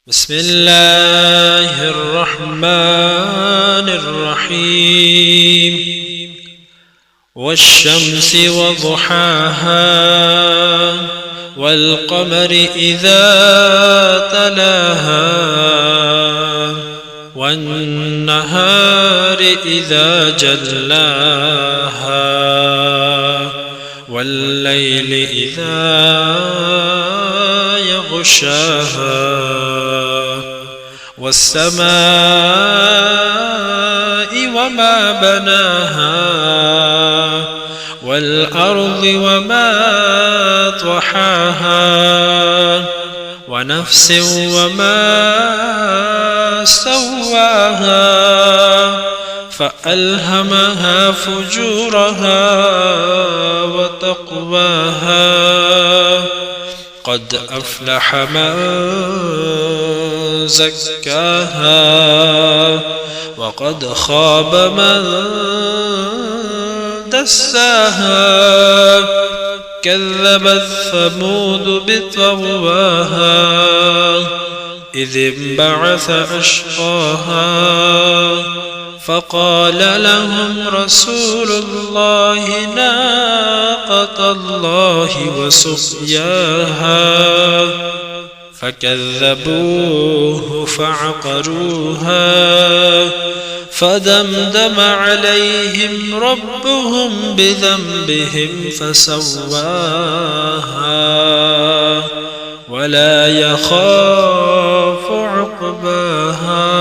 بسم الله الرحمن الرحيم والشمس وضحاها والقمر إذا تلاها والنهار إذا جلاها والليل إذا يغشاها والسماء وما بناها والأرض وما طحاها ونفس وما سواها فألهمها فجورها وتقواها قد أفلح من زكاها وقد خاب من دساها كذبت ثمود بطغواها إذ انبعث أشقاها فقال لهم رسول الله ناقة الله وسقياها فكذبوه فعقروها فدمدم عليهم ربهم بذنبهم فسواها ولا يخاف عقباها